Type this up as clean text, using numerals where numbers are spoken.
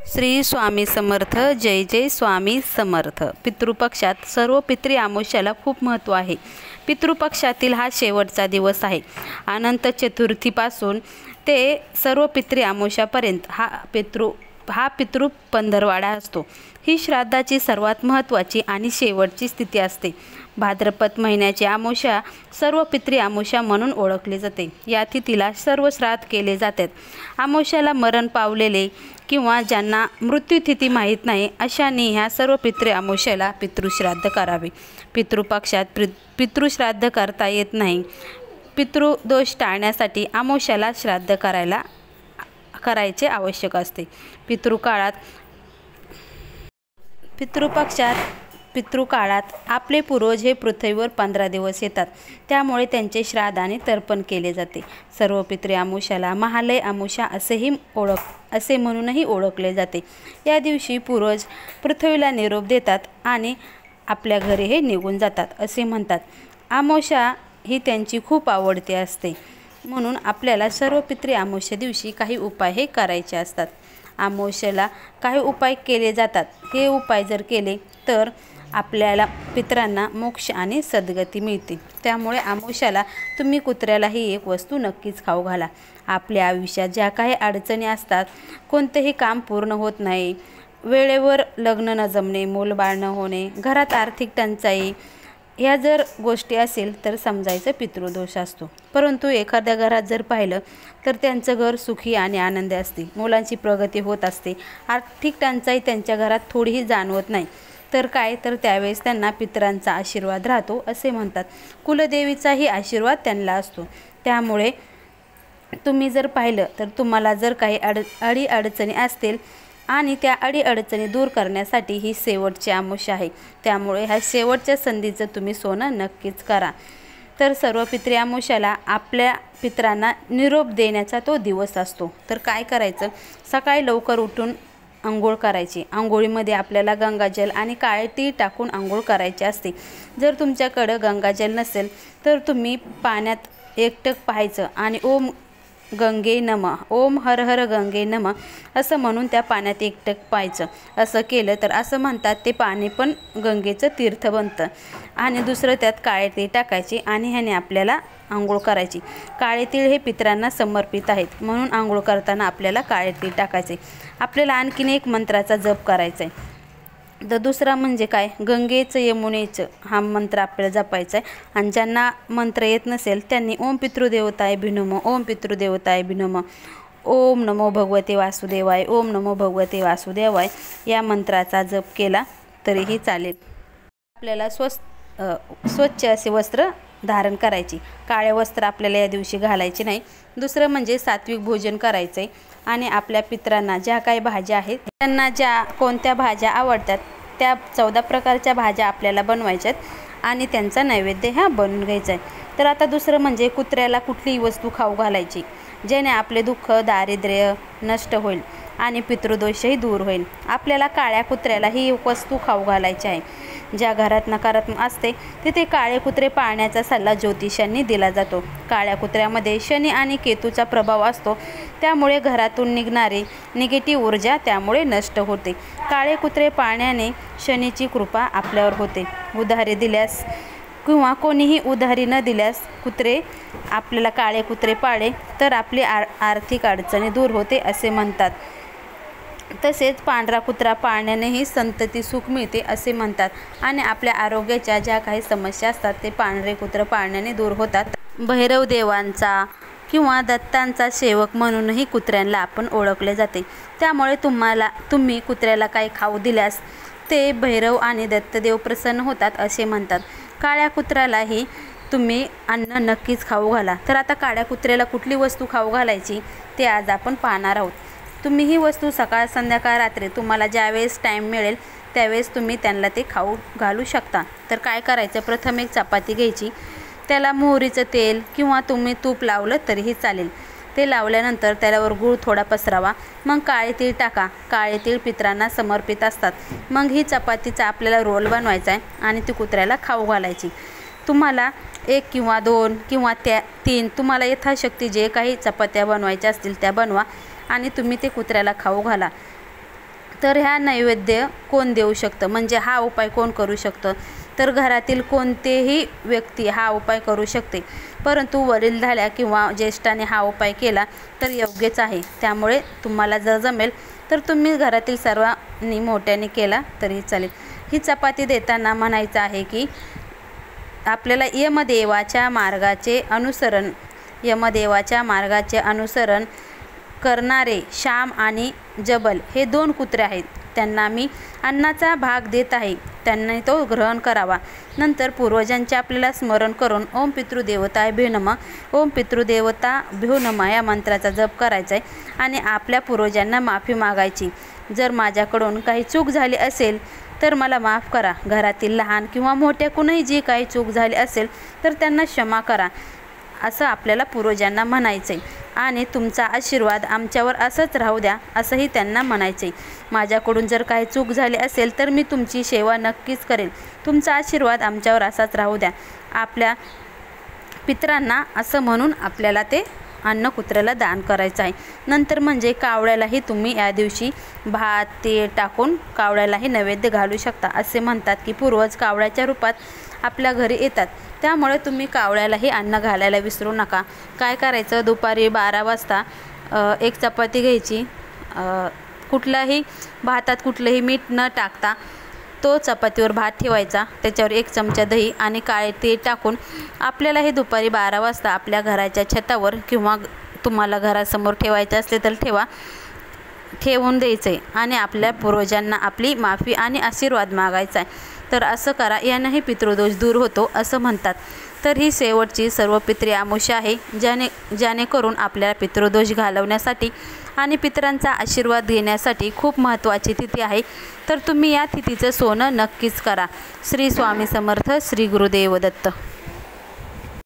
श्री स्वामी समर्थ. जय जय स्वामी समर्थ. पितृपक्षात सर्व पितृ अमावस्याला खूप महत्त्व आहे. पितृपक्षातील हा शेवटचा दिवस आहे. अनंत चतुर्थीपासून ते सर्व पितृ अमावस्यापर्यंत हा पितृ पंधरवाडा असतो. ही श्राद्धाची सर्वात महत्त्वाची आणि शेवटची स्थिती असते. भाद्रपद महिन्याची अमावस्या सर्व पितृ अमावस्या म्हणून ओळखली जाते. या तिथीला सर्व श्राद्ध केले जातात. अमावस्याला मरण पावलेले किंवा ज्यांना मृत्यूतिथी माहीत नाही अशांनी ह्या सर्व पितृ अमावस्याला पितृश्राद्ध करावे. पितृपक्षात पितृश्राद्ध करता येत नाही. पितृदोष टाळण्यासाठी अमावस्याला श्राद्ध करायचे आवश्यक असते. पितृकाळात आपले पूर्वज हे पृथ्वीवर 15 दिवस येतात. त्यामुळे त्यांचे श्राद्ध आणि तर्पण केले जाते. सर्व पितृ अमावस्याला महालय अमावस्या असे म्हणूनही ओळखले जाते. या दिवशी पूर्वज पृथ्वीला निरोप देतात आणि आपल्या घरी हे निघून जातात असे म्हणतात. अमावस्या ही त्यांची खूप आवडती असते. म्हणून आपल्याला सर्व पितृ अमावस्या दिवशी काही उपाय हे करायचे असतात. अमावस्याला काही उपाय केले जातात. हे उपाय जर केले तर आपल्याला पितरांना मोक्ष आणि सद्गती मिळते. त्यामुळे अमावस्याला तुम्ही कुत्र्याला ही एक वस्तू नक्कीच खाऊ घाला. आपल्या आयुष्यात ज्या काही अडचणी असतात, कोणतेही काम पूर्ण होत नाही, वेळेवर लग्न न जमणे, मूलबाळ न होणे, घरात आर्थिक टंचाई, ह्या जर गोष्टी असेल तर समजायचं पितृदोष असतो. परंतु एखाद्या घरात जर पाहिलं तर त्यांचं घर सुखी आणि आनंदी असते. मुलांची प्रगती होत असते. आर्थिक टंचाई त्यांच्या घरात थोडीही जाणवत नाही. तर त्यावेळेस त्यांना पितरांचा आशीर्वाद राहतो असे म्हणतात. कुलदेवीचाही आशीर्वाद त्यांना असतो. त्यामुळे तुम्ही जर पाहिलं तर तुम्हाला जर काही अडीअडचणी असतील आणि त्या अडीअडचणी दूर करण्यासाठी ही शेवटची अमावस्या आहे. त्यामुळे ह्या शेवटच्या संधीचं तुम्ही सोनं नक्कीच करा. तर सर्व पितृ अमावस्याला आपल्या पितरांना निरोप देण्याचा तो दिवस असतो. तर काय करायचं, सकाळी लवकर उठून अंघोळ करायची. अंघोळीमध्ये आपल्याला गंगाजल आणि काळे तीळ टाकून अंघोळ करायची असते. जर तुमच्याकडं गंगाजल नसेल तर तुम्ही पाण्यात एकटक पाहायचं आणि ओम गंगे नमः, ओम हर हर गंगे नमः असं म्हणून त्या पाण्यात एकटक पाहायचं. असं केलं तर असं म्हणतात ते पाणी पण गंगेचं तीर्थ बनतं. आणि दुसरं त्यात काळे तीळ टाकायचे आणि ह्याने आपल्याला आंघोळ करायची. काळे तीळ हे पितरांना समर्पित आहेत म्हणून आंघोळ करताना आपल्याला काळे तीळ टाकायचे. आपल्याला आणखीन एक मंत्राचा जप करायचा आहे. तर दुसरा म्हणजे काय, गंगेचं यमुनेचं हा मंत्र आपल्याला जपायचा आहे. आणि ज्यांना मंत्र येत नसेल त्यांनी ओम पितृदेवताय भिनुम, ओम पितृदेवताय भिनुम, ओम नमो भगवते वासुदेवाय, ओम नमो भगवते वासुदेवाय या मंत्राचा जप केला तरीही चालेल. आपल्याला स्वच्छ असे वस्त्र धारण करायची. काळे वस्त्र आपल्याला या दिवशी घालायचे नाही. दुसरं म्हणजे सात्विक भोजन करायचं आहे. आणि आपल्या पितरांना ज्या काही भाज्या आहेत, त्यांना ज्या कोणत्या भाज्या आवडतात त्या 14 प्रकारच्या भाज्या आपल्याला बनवायच्यात आणि त्यांचा नैवेद्य हा बनवून घ्यायचा आहे. तर आता दुसरं म्हणजे कुत्र्याला कुठलीही वस्तू खाऊ घालायची ज्याने आपले दुःख दारिद्र्य नष्ट होईल आणि पितृदोषही दूर होईल. आपल्याला काळ्या कुत्र्याला ही वस्तू खाऊ घालायची आहे. ज्या घरात नकारात्मक असते तिथे काळे कुत्रे पाळण्याचा सल्ला ज्योतिषांनी दिला जातो. काळ्या कुत्र्यामध्ये शनी आणि केतूचा प्रभाव असतो. त्यामुळे घरातून निघणारी निगेटिव्ह ऊर्जा त्यामुळे नष्ट होते. काळे कुत्रे पाळण्याने शनीची कृपा आपल्यावर होते. उधारी दिल्यास किंवा कोणीही उधारी न दिल्यास आपल्याला काळे कुत्रे पाळले तर आपली आर्थिक अडचणी दूर होते असे म्हणतात. तसेच पांढरा कुत्रा पाळण्यानेही संतती सुख मिळते असे म्हणतात. आणि आपल्या आरोग्याच्या ज्या काही समस्या असतात ते पांढरे कुत्रे पाळण्याने दूर होतात. भैरव देवांचा किंवा दत्तांचा सेवक म्हणूनही कुत्र्यांना आपण ओळखले जाते. त्यामुळे तुम्ही कुत्र्याला काही खाऊ दिल्यास ते भैरव आणि दत्तदेव प्रसन्न होतात असे म्हणतात. काळ्या कुत्र्यालाही तुम्ही अन्न नक्कीच खाऊ घाला. तर आता काळ्या कुत्र्याला कुठली वस्तू खाऊ घालायची ते आज आपण पाहणार आहोत. तुम्ही ही वस्तू सकाळ संध्याकाळ रात्री तुम्हाला ज्यावेळेस टाईम मिळेल त्यावेळेस तुम्ही त्यांना ते खाऊ घालू शकता. तर काय करायचं, प्रथम एक चपाती घ्यायची. त्याला मोहरीचं तेल किंवा तुम्ही तूप लावलं तरीही चालेल. ते लावल्यानंतर त्याच्यावर गूळ थोडा पसरावा. मग काळे तीळ टाका. काळे तीळ पितरांना समर्पित असतात. मग ही चपातीचा आपल्याला रोल बनवायचा आहे आणि ती कुत्र्याला खाऊ घालायची. तुम्हाला 1 किंवा 2 किंवा 3 तुम्हाला यथाशक्ती जे काही चपात्या बनवायच्या असतील त्या बनवा आणि तुम्ही ते कुत्र्याला खाऊ घाला. तर ह्या नैवेद्य कोण देऊ शकतं, म्हणजे हा उपाय कोण करू शकतं, तर घरातील कोणतेही व्यक्ती हा उपाय करू शकते, परंतु वडीलधाऱ्या किंवा ज्येष्ठाने हा उपाय केला तर योग्यच आहे. त्यामुळे तुम्हाला जर जमेल तर तुम्ही घरातील सर्वांनी मोठ्याने केला तरी चालेल. ही चपाती देताना म्हणायचं आहे की आपल्याला यमदेवाच्या मार्गाचे अनुसरण करणारे श्याम आणि जबल हे 2 कुत्रे आहेत. त्यांना मी अन्नाचा भाग देत आहे, त्यांनी तो ग्रहण करावा. नंतर पूर्वजांचे आपल्याला स्मरण करून ओम पितृदेवताय भ्यो नमः, ओम पितृदेवताभ्यो नमः या मंत्राचा जप करायचा आहे आणि आपल्या पूर्वजांना माफी मागायची. जर माझ्याकडून काही चूक झाली असेल तर मला माफ करा. घरातील लहान किंवा मोठ्या कुणीही जी काही चूक झाली असेल तर त्यांना क्षमा करा, असं आपल्याला पूर्वजांना म्हणायचं आहे. आणि तुमचा आशीर्वाद आमच्यावर असंच राहू द्या, असंही त्यांना म्हणायचं आहे. माझ्याकडून जर काही चूक झाली असेल तर मी तुमची सेवा नक्कीच करेन. तुमचा आशीर्वाद आमच्यावर असाच राहू द्या आपल्या पितरांना, असं म्हणून आपल्याला ते अन्न कुत्र्याला दान करायचं आहे. नंतर म्हणजे कावळ्यालाही तुम्ही या दिवशी भात तेल टाकून कावळ्यालाही नैवेद्य घालू शकता. असे म्हणतात की पूर्वज कावळ्याच्या रूपात आपल्या घरी येतात, त्यामुळे तुम्ही कावळ्यालाही अन्न घालायला विसरू नका. काय करायचं, दुपारी 12 वाजता एक चपाती घ्यायची, कुठल्याही भातात कुठलंही मीठ न टाकता तो चपातीवर भात ठेवायचा, त्याच्यावर 1 चमचा दही आणि काळे तेल टाकून आपल्याला हे दुपारी 12 वाजता आपल्या घराच्या छतावर किंवा तुम्हाला घरासमोर ठेवायचं असले तर ठेवून द्यायचं आहे आणि आपल्या पूर्वजांना आपली माफी आणि आशीर्वाद मागायचा आहे. तर असं करा, यानेही पितृदोष दूर होतो असं म्हणतात. तर ही शेवटची सर्व पितृ अमावस्या आहे, जेणेकरून आपल्याला पितृदोष घालवण्यासाठी आणि पितरांचा आशीर्वाद घेण्यासाठी खूप महत्त्वाची तिथी आहे. तर तुम्ही या तिथीचं सोनं नक्कीच करा. श्री स्वामी समर्थ. श्री गुरुदेव दत्त.